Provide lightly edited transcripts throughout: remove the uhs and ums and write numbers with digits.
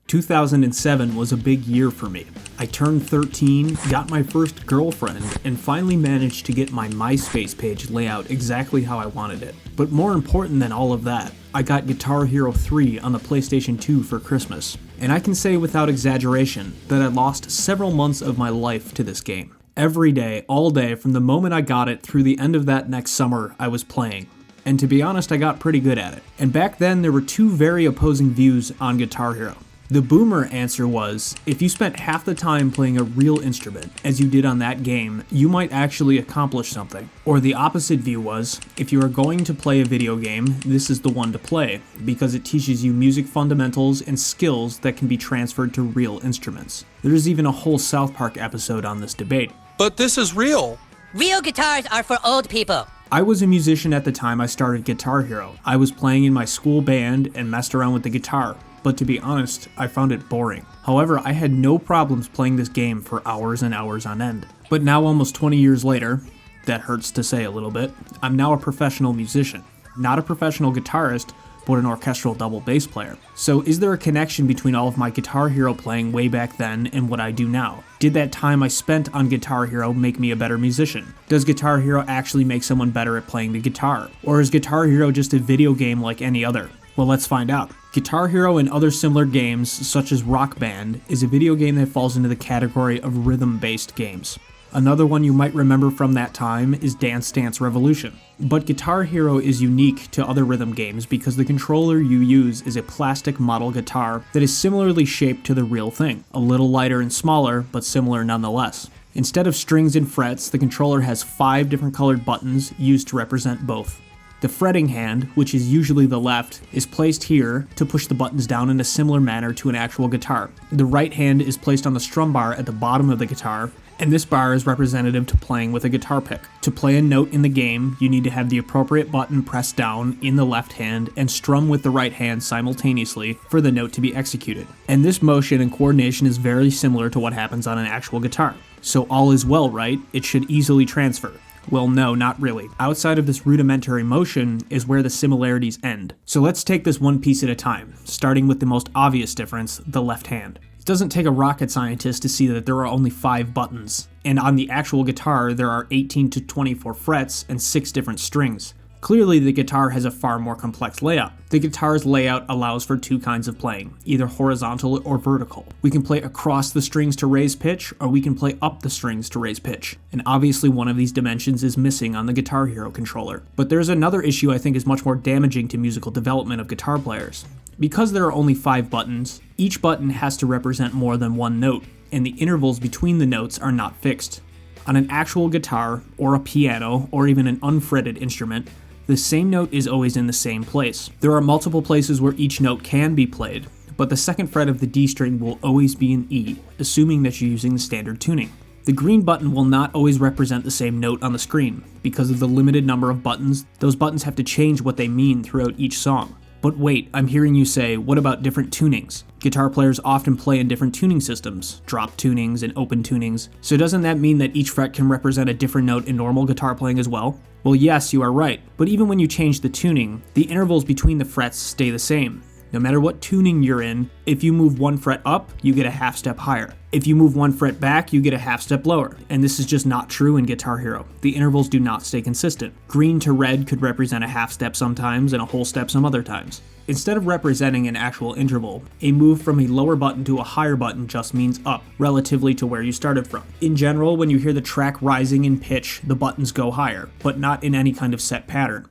2007 was a big year for me. I turned 13, got my first girlfriend, and finally managed to get my MySpace page layout exactly how I wanted it. But more important than all of that, I got Guitar Hero 3 on the PlayStation 2 for Christmas. And I can say without exaggeration that I lost several months of my life to this game. Every day, all day, from the moment I got it through the end of that next summer, I was playing. And to be honest, I got pretty good at it. And back then, there were two very opposing views on Guitar Hero. The boomer answer was, if you spent half the time playing a real instrument, as you did on that game, you might actually accomplish something. Or the opposite view was, if you are going to play a video game, this is the one to play, because it teaches you music fundamentals and skills that can be transferred to real instruments. There's even a whole South Park episode on this debate. But this is real. Real guitars are for old people. I was a musician at the time I started Guitar Hero. I was playing in my school band and messed around with the guitar. But to be honest, I found it boring. However, I had no problems playing this game for hours and hours on end. But now, almost 20 years later, that hurts to say a little bit, I'm now a professional musician. Not a professional guitarist, but an orchestral double bass player. So is there a connection between all of my Guitar Hero playing way back then and what I do now? Did that time I spent on Guitar Hero make me a better musician? Does Guitar Hero actually make someone better at playing the guitar? Or is Guitar Hero just a video game like any other? Well, let's find out. Guitar Hero and other similar games, such as Rock Band, is a video game that falls into the category of rhythm-based games. Another one you might remember from that time is Dance Dance Revolution. But Guitar Hero is unique to other rhythm games because the controller you use is a plastic model guitar that is similarly shaped to the real thing. A little lighter and smaller, but similar nonetheless. Instead of strings and frets, the controller has 5 different colored buttons used to represent both. The fretting hand, which is usually the left, is placed here to push the buttons down in a similar manner to an actual guitar. The right hand is placed on the strum bar at the bottom of the guitar, and this bar is representative to playing with a guitar pick. To play a note in the game, you need to have the appropriate button pressed down in the left hand and strum with the right hand simultaneously for the note to be executed. And this motion and coordination is very similar to what happens on an actual guitar. So all is well, right? It should easily transfer. Well, no, not really. Outside of this rudimentary motion is where the similarities end. So let's take this one piece at a time, starting with the most obvious difference, the left hand. It doesn't take a rocket scientist to see that there are only 5 buttons, and on the actual guitar there are 18 to 24 frets and 6 different strings. Clearly, the guitar has a far more complex layout. The guitar's layout allows for 2 kinds of playing, either horizontal or vertical. We can play across the strings to raise pitch, or we can play up the strings to raise pitch. And obviously one of these dimensions is missing on the Guitar Hero controller. But there's another issue I think is much more damaging to musical development of guitar players. Because there are only 5 buttons, each button has to represent more than one note, and the intervals between the notes are not fixed. On an actual guitar, or a piano, or even an unfretted instrument, the same note is always in the same place. There are multiple places where each note can be played, but the second fret of the D string will always be an E, assuming that you're using the standard tuning. The green button will not always represent the same note on the screen. Because of the limited number of buttons, those buttons have to change what they mean throughout each song. But wait, I'm hearing you say, what about different tunings? Guitar players often play in different tuning systems, drop tunings and open tunings, so doesn't that mean that each fret can represent a different note in normal guitar playing as well? Well, yes, you are right, but even when you change the tuning, the intervals between the frets stay the same. No matter what tuning you're in, if you move 1 fret up, you get a half step higher. If you move 1 fret back, you get a half step lower. And this is just not true in Guitar Hero. The intervals do not stay consistent. Green to red could represent a half step sometimes and a whole step some other times. Instead of representing an actual interval, a move from a lower button to a higher button just means up, relatively to where you started from. In general, when you hear the track rising in pitch, the buttons go higher, but not in any kind of set pattern.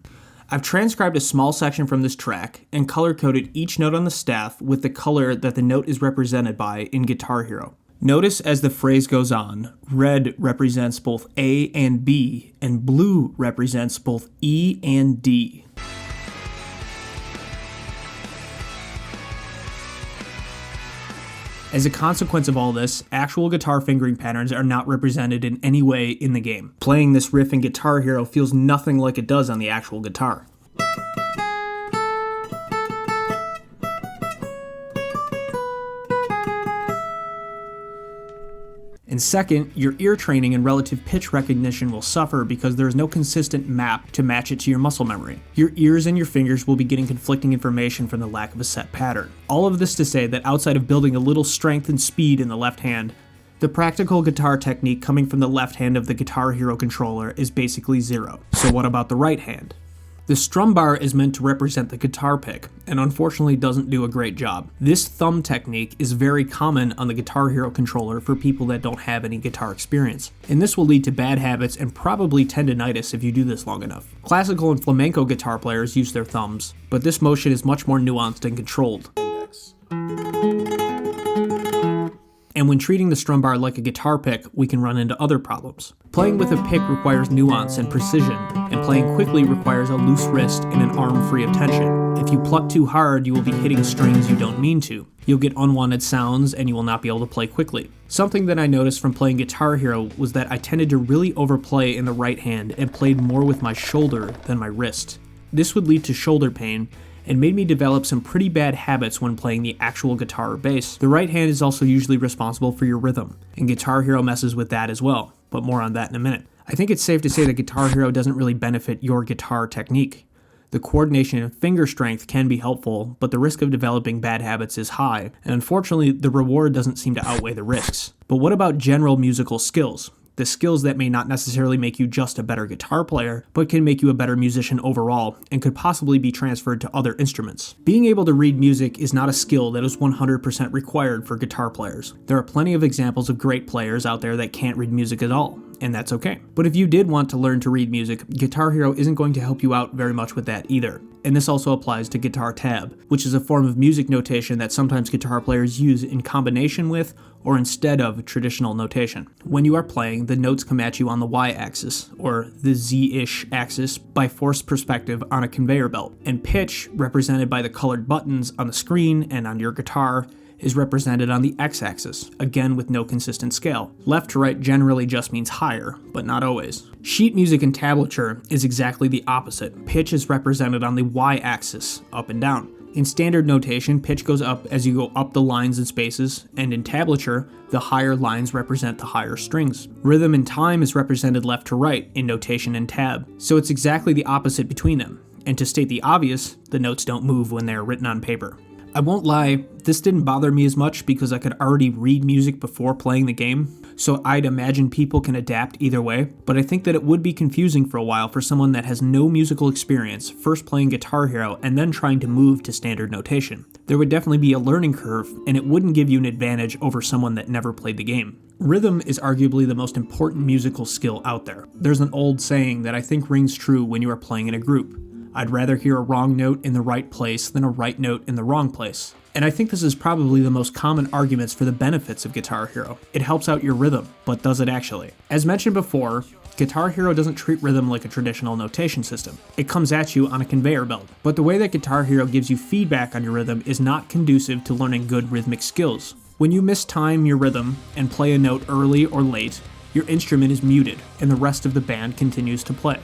I've transcribed a small section from this track and color-coded each note on the staff with the color that the note is represented by in Guitar Hero. Notice as the phrase goes on, red represents both A and B, and blue represents both E and D. As a consequence of all this, actual guitar fingering patterns are not represented in any way in the game. Playing this riff in Guitar Hero feels nothing like it does on the actual guitar. And second, your ear training and relative pitch recognition will suffer because there is no consistent map to match it to your muscle memory. Your ears and your fingers will be getting conflicting information from the lack of a set pattern. All of this to say that outside of building a little strength and speed in the left hand, the practical guitar technique coming from the left hand of the Guitar Hero controller is basically zero. So what about the right hand? The strum bar is meant to represent the guitar pick, and unfortunately doesn't do a great job. This thumb technique is very common on the Guitar Hero controller for people that don't have any guitar experience, and this will lead to bad habits and probably tendinitis if you do this long enough. Classical and flamenco guitar players use their thumbs, but this motion is much more nuanced and controlled. And when treating the strum bar like a guitar pick, we can run into other problems. Playing with a pick requires nuance and precision, and playing quickly requires a loose wrist and an arm free of tension. If you pluck too hard, you will be hitting strings you don't mean to. You'll get unwanted sounds, and you will not be able to play quickly. Something that I noticed from playing Guitar Hero was that I tended to really overplay in the right hand and played more with my shoulder than my wrist. This would lead to shoulder pain, and made me develop some pretty bad habits when playing the actual guitar or bass. The right hand is also usually responsible for your rhythm, and Guitar Hero messes with that as well, but more on that in a minute. I think it's safe to say that Guitar Hero doesn't really benefit your guitar technique. The coordination and finger strength can be helpful, but the risk of developing bad habits is high, and unfortunately the reward doesn't seem to outweigh the risks. But what about general musical skills? The skills that may not necessarily make you just a better guitar player, but can make you a better musician overall, and could possibly be transferred to other instruments. Being able to read music is not a skill that is 100% required for guitar players. There are plenty of examples of great players out there that can't read music at all, and that's okay. But if you did want to learn to read music, Guitar Hero isn't going to help you out very much with that either. And this also applies to guitar tab, which is a form of music notation that sometimes guitar players use in combination with or instead of traditional notation. When you are playing, the notes come at you on the y-axis, or the z-ish axis, by forced perspective on a conveyor belt, and pitch, represented by the colored buttons on the screen and on your guitar, is represented on the x-axis, again with no consistent scale. Left to right generally just means higher, but not always. Sheet music and tablature is exactly the opposite. Pitch is represented on the y-axis, up and down. In standard notation, pitch goes up as you go up the lines and spaces, and in tablature, the higher lines represent the higher strings. Rhythm and time is represented left to right in notation and tab, so it's exactly the opposite between them. And to state the obvious, the notes don't move when they are written on paper. I won't lie, this didn't bother me as much because I could already read music before playing the game, so I'd imagine people can adapt either way, but I think that it would be confusing for a while for someone that has no musical experience, first playing Guitar Hero and then trying to move to standard notation. There would definitely be a learning curve, and it wouldn't give you an advantage over someone that never played the game. Rhythm is arguably the most important musical skill out there. There's an old saying that I think rings true when you are playing in a group. I'd rather hear a wrong note in the right place than a right note in the wrong place. And I think this is probably the most common arguments for the benefits of Guitar Hero. It helps out your rhythm, but does it actually? As mentioned before, Guitar Hero doesn't treat rhythm like a traditional notation system. It comes at you on a conveyor belt. But the way that Guitar Hero gives you feedback on your rhythm is not conducive to learning good rhythmic skills. When you mistime your rhythm and play a note early or late, your instrument is muted, and the rest of the band continues to play.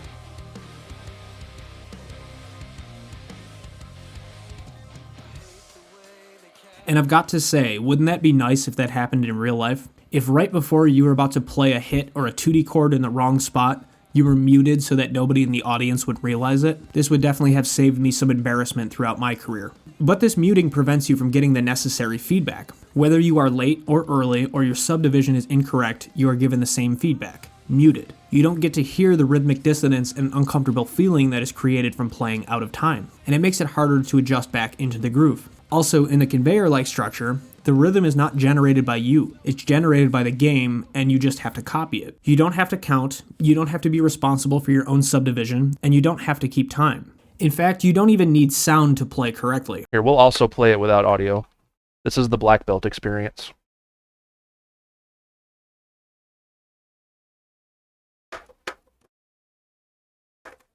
And I've got to say, wouldn't that be nice if that happened in real life? If right before you were about to play a hit or a tutti chord in the wrong spot, you were muted so that nobody in the audience would realize it, this would definitely have saved me some embarrassment throughout my career. But this muting prevents you from getting the necessary feedback. Whether you are late or early or your subdivision is incorrect, you are given the same feedback. Muted. You don't get to hear the rhythmic dissonance and uncomfortable feeling that is created from playing out of time, and it makes it harder to adjust back into the groove. Also, in the conveyor-like structure, the rhythm is not generated by you. It's generated by the game, and you just have to copy it. You don't have to count, you don't have to be responsible for your own subdivision, and you don't have to keep time. In fact, you don't even need sound to play correctly. Here, we'll also play it without audio. This is the black belt experience.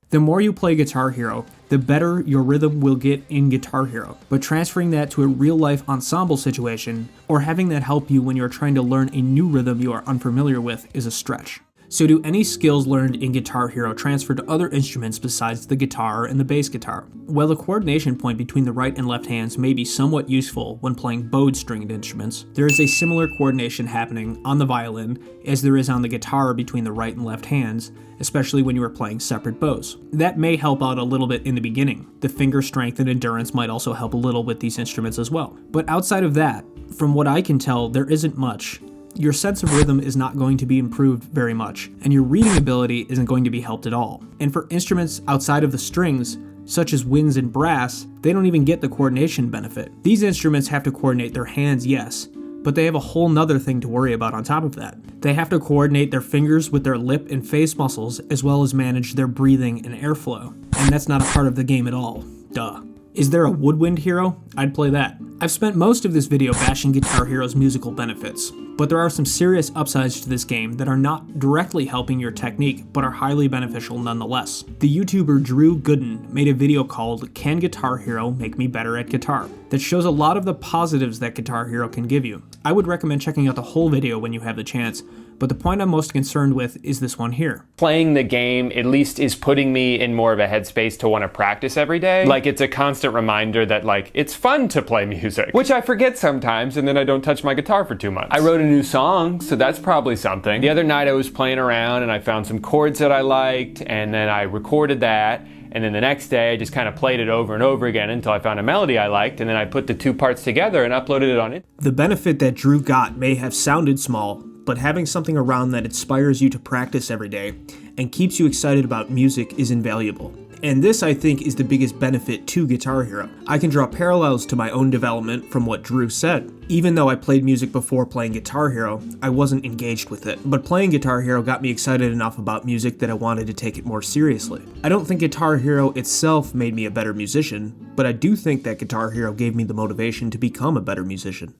The more you play Guitar Hero, the better your rhythm will get in Guitar Hero. But transferring that to a real-life ensemble situation, or having that help you when you're trying to learn a new rhythm you are unfamiliar with, is a stretch. So do any skills learned in Guitar Hero transfer to other instruments besides the guitar and the bass guitar? While the coordination point between the right and left hands may be somewhat useful when playing bowed stringed instruments, there is a similar coordination happening on the violin as there is on the guitar between the right and left hands, especially when you are playing separate bows. That may help out a little bit in the beginning. The finger strength and endurance might also help a little with these instruments as well. But outside of that, from what I can tell, there isn't much. Your sense of rhythm is not going to be improved very much, and your reading ability isn't going to be helped at all. And for instruments outside of the strings, such as winds and brass, they don't even get the coordination benefit. These instruments have to coordinate their hands, yes, but they have a whole nother thing to worry about on top of that. They have to coordinate their fingers with their lip and face muscles, as well as manage their breathing and airflow. And that's not a part of the game at all. Duh. Is there a woodwind hero? I'd play that. I've spent most of this video bashing Guitar Hero's musical benefits, but there are some serious upsides to this game that are not directly helping your technique, but are highly beneficial nonetheless. The YouTuber Gooden made a video called "Can Guitar Hero Make Me Better at Guitar?" that shows a lot of the positives that Guitar Hero can give you. I would recommend checking out the whole video when you have the chance, but the point I'm most concerned with is this one here. Playing the game at least is putting me in more of a headspace to want to practice every day. Like, it's a constant reminder that, like, it's fun to play music, which I forget sometimes, and then I don't touch my guitar for 2 months. I wrote a new song, so that's probably something. The other night I was playing around and I found some chords that I liked, and then I recorded that. And then the next day, I just kind of played it over and over again until I found a melody I liked, and then I put the two parts together and uploaded it on it. The benefit that Drew got may have sounded small, but having something around that inspires you to practice every day and keeps you excited about music is invaluable. And this, I think, is the biggest benefit to Guitar Hero. I can draw parallels to my own development from what Drew said. Even though I played music before playing Guitar Hero, I wasn't engaged with it. But playing Guitar Hero got me excited enough about music that I wanted to take it more seriously. I don't think Guitar Hero itself made me a better musician, but I do think that Guitar Hero gave me the motivation to become a better musician.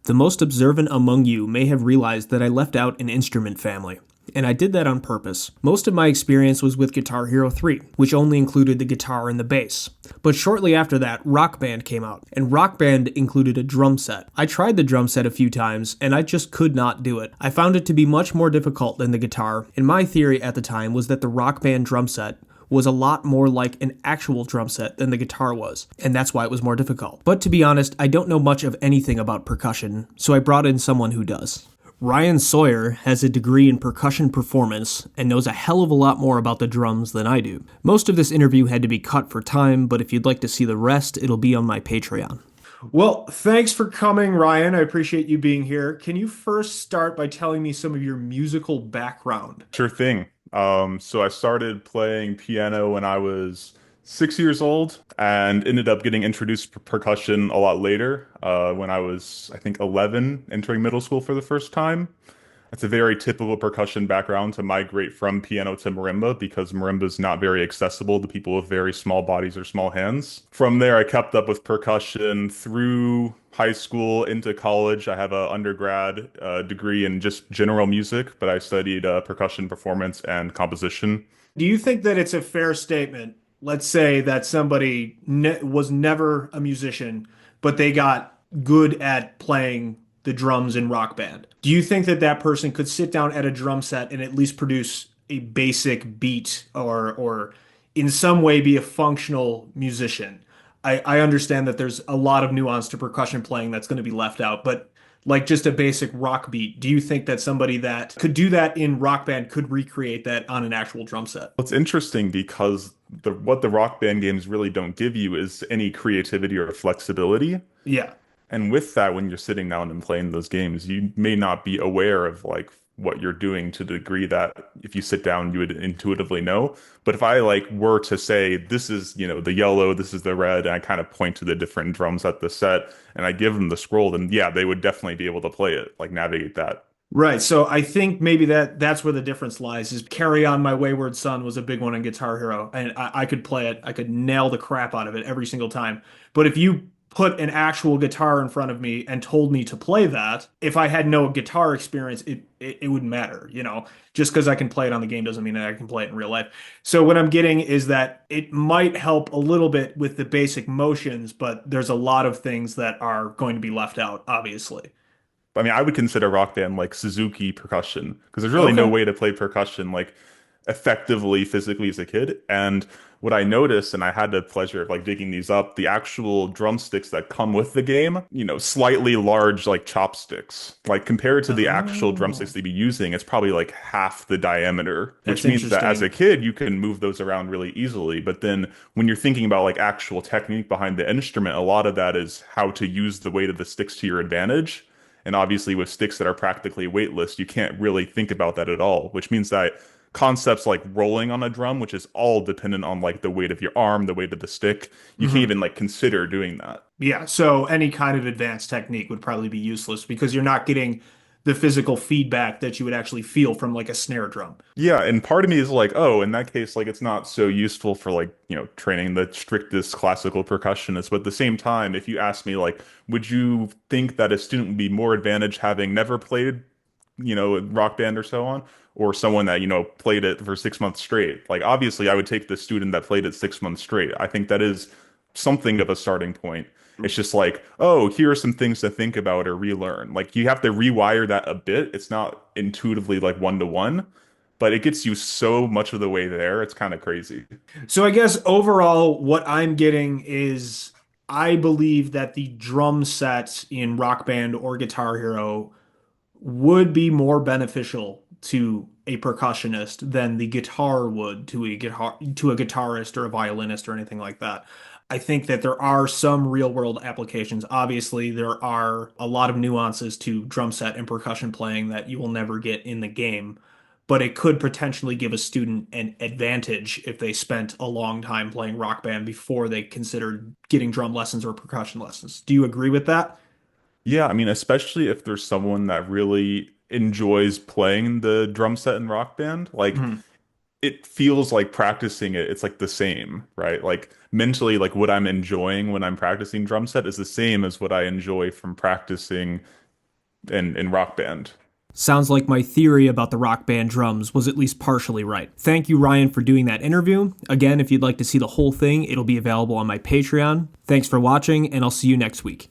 The most observant among you may have realized that I left out an instrument family, and I did that on purpose. Most of my experience was with Guitar Hero 3, which only included the guitar and the bass. But shortly after that, Rock Band came out, and Rock Band included a drum set. I tried the drum set a few times, and I just could not do it. I found it to be much more difficult than the guitar, and my theory at the time was that the Rock Band drum set was a lot more like an actual drum set than the guitar was, and that's why it was more difficult. But to be honest, I don't know much of anything about percussion, so I brought in someone who does. Ryan Sawyerh has a degree in percussion performance and knows a hell of a lot more about the drums than I do. Most of this interview had to be cut for time, but if you'd like to see the rest, it'll be on my Patreon. Well, thanks for coming, Ryan. I appreciate you being here. Can you first start by telling me some of your musical background? Sure thing. So I started playing piano when I was 6 years old and ended up getting introduced to percussion a lot later, when I was, I think, 11, entering middle school for the first time. It's a very typical percussion background to migrate from piano to marimba because marimba is not very accessible to people with very small bodies or small hands. From there, I kept up with percussion through high school into college. I have an undergrad degree in just general music, but I studied percussion performance and composition. Do you think that it's a fair statement? Let's say that somebody was never a musician, but they got good at playing the drums in Rock Band. Do you think that that person could sit down at a drum set and at least produce a basic beat or in some way be a functional musician? I understand that there's a lot of nuance to percussion playing that's going to be left out, but like just a basic rock beat, do you think that somebody that could do that in Rock Band could recreate that on an actual drum set? It's interesting because what the Rock Band games really don't give you is any creativity or flexibility. Yeah. And with that, when you're sitting down and playing those games, you may not be aware of like what you're doing to the degree that if you sit down, you would intuitively know. But if I like were to say, this is, the yellow, this is the red, and I kind of point to the different drums at the set and I give them the scroll, then yeah, they would definitely be able to play it, like navigate that. Right. So I think maybe that's where the difference lies is Carry On My Wayward Son was a big one on Guitar Hero. And I could play it. I could nail the crap out of it every single time. But if you put an actual guitar in front of me and told me to play that, if I had no guitar experience, it wouldn't matter, just because I can play it on the game doesn't mean that I can play it in real life. So what I'm getting is that it might help a little bit with the basic motions, but there's a lot of things that are going to be left out, obviously. I mean, I would consider Rock Band like Suzuki percussion because there's really no Okay. way to play percussion like effectively physically as a kid. And what I noticed, and I had the pleasure of like digging these up, the actual drumsticks that come with the game, slightly large like chopsticks. Like compared to the actual Oh, drumsticks they'd be using, it's probably like half the diameter, that's which means that as a interesting. kid you can move those around really easily. But then when you're thinking about like actual technique behind the instrument, a lot of that is how to use the weight of the sticks to your advantage. And obviously, with sticks that are practically weightless, you can't really think about that at all, which means that concepts like rolling on a drum, which is all dependent on like the weight of your arm, the weight of the stick, you can't Hmm. even like consider doing that. Yeah, so any kind of advanced technique would probably be useless because you're not getting the physical feedback that you would actually feel from like a snare drum. Yeah, and part of me is like, oh, in that case, like it's not so useful for like, training the strictest classical percussionist. But at the same time, if you ask me like, would you think that a student would be more advantaged having never played Rock Band or so on, or someone that, played it for 6 months straight. Like, obviously, I would take the student that played it 6 months straight. I think that is something of a starting point. It's just like, oh, here are some things to think about or relearn. Like, you have to rewire that a bit. It's not intuitively like one to one, but it gets you so much of the way there. It's kind of crazy. So I guess overall, what I'm getting is I believe that the drum set in Rock Band or Guitar Hero would be more beneficial to a percussionist than the guitar would to a guitarist or a violinist or anything like that. I think that there are some real world applications. Obviously, there are a lot of nuances to drum set and percussion playing that you will never get in the game, but it could potentially give a student an advantage if they spent a long time playing Rock Band before they considered getting drum lessons or percussion lessons. Do you agree with that? Yeah, I mean, especially if there's someone that really enjoys playing the drum set in Rock Band, like Mhm. it feels like practicing it, it's like the same, right? Like mentally, like what I'm enjoying when I'm practicing drum set is the same as what I enjoy from practicing in Rock Band. Sounds like my theory about the Rock Band drums was at least partially right. Thank you, Ryan, for doing that interview. Again, if you'd like to see the whole thing, it'll be available on my Patreon. Thanks for watching, and I'll see you next week.